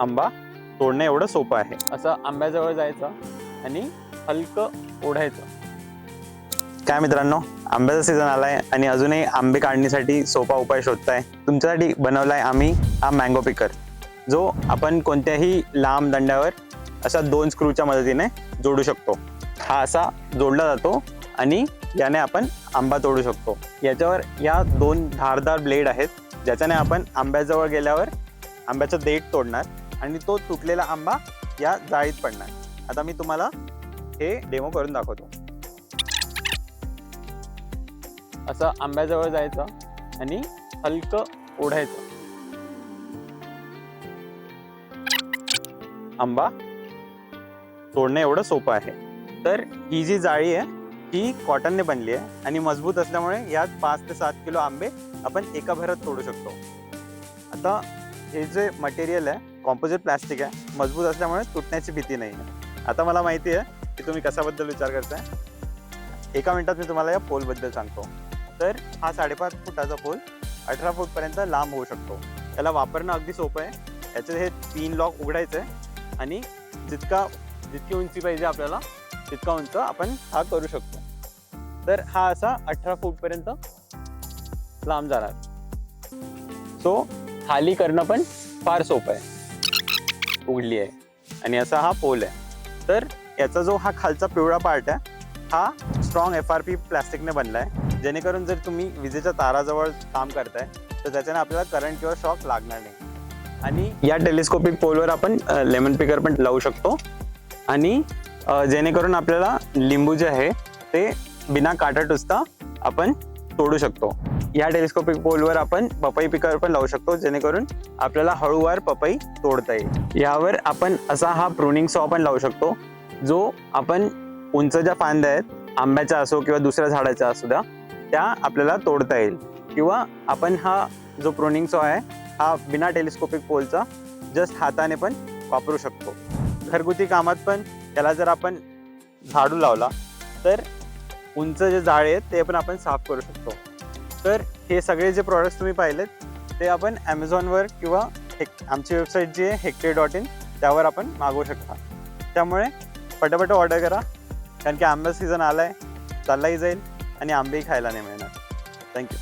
आंबा तोडणं एवढं सोपं आहे. असं आंब्याजवळ जायचं आणि हलकं ओढायचं. काय मित्रांनो, आंब्याचा सीझन आलाय आणि अजूनही आंबे काढण्यासाठी सोपा उपाय शोधताय. तुमच्यासाठी बनवलाय आम्ही हा मँगो पिकर, जो आपण कोणत्याही लांब दंड्यावर अशा 2 स्क्रूच्या मदतीने जोडू शकतो. हा असा जोडला जातो आणि याने आपण आंबा तोडू शकतो. याच्यावर या 2 धारदार ब्लेड आहेत, ज्याच्याने आपण आंब्याजवळ गेल्यावर आंब्याचं देठ तोडणार आणि तो तुटलेला आंबा या जाळीत पडणार. आता मी तुम्हाला हे डेमो करून दाखवतो. असं आंब्याजवळ जायचं आणि हलकं ओढायचं. आंबा तोडणं एवढं सोपं आहे. तर ही जी जाळी आहे ही कॉटनने बनली आहे आणि मजबूत असल्यामुळे यात 5 ते 7 किलो आंबे आपण एका भरात तोडू शकतो. आता हे जे मटेरियल आहे कॉम्पोजिट प्लास्टिक आहे, मजबूत असल्यामुळे तुटण्याची भीती नाही आहे. आता मला माहिती आहे की तुम्ही कशाबद्दल विचार करताय. एका मिनिटात मी तुम्हाला या पोलबद्दल सांगतो. तर हा 5.5 फुटाचा पोल 18 फूटपर्यंत लांब होऊ शकतो. याला वापरणं अगदी सोपं आहे. याचे हे 3 लॉक उघडायचे आणि जितकी उंची पाहिजे आपल्याला तितका उंच आपण हा करू शकतो. तर हा असा 18 फूटपर्यंत लांब जाणार. सो खाली करणं पण फार सोपं आहे. उघडली आहे आणि असा हा पोल आहे. तर याचा जो हा खालचा पिवळा पार्ट आहे हा स्ट्रॉंग FRP प्लॅस्टिकने बनला आहे, जेणेकरून जर तुम्ही विजेच्या ताराजवळ काम करताय तर त्याच्याने आपल्याला करंट किंवा शॉक लागणार नाही. आणि या टेलिस्कोपिक पोलवर आपण लेमन पिकर पण लावू शकतो आणि जेणेकरून आपल्याला लिंबू जे आहे ते बिना काटा टुचता आपण तोडू शकतो. या टेलिस्कोपिक पोलवर आपण पपई पिकर पण लावू शकतो, जेणेकरून आपल्याला हळूवार पपई तोडता येईल. यावर आपण असा हा प्रूनिंग सॉ पण लावू शकतो, जो आपण उंच ज्या फांद्या आहेत आंब्याच्या असो किंवा दुसऱ्या झाडाच्या असू द्या त्या आपल्याला तोडता येईल. किंवा आपण हा जो प्रूनिंग सॉ आहे हा बिना टेलिस्कोपिक पोलचा जस्ट हाताने पण वापरू शकतो. घरगुती कामात पण त्याला जर आपण झाडू लावला तर उंच जे जाळे आहेत ते पण आपण साफ करू शकतो. तर हे सगळे जे प्रॉडक्ट्स तुम्ही पाहिलेत ते आपण ॲमेझॉनवर किंवा आमची वेबसाईट जी आहे hectare.in त्यावर आपण मागवू शकता. त्यामुळे पटापट ऑर्डर करा, कारण की आंब्याचा सीझन आला आहे, चाललाही जाईल आणि आंबेही खायला नाही मिळणार. थँक्यू.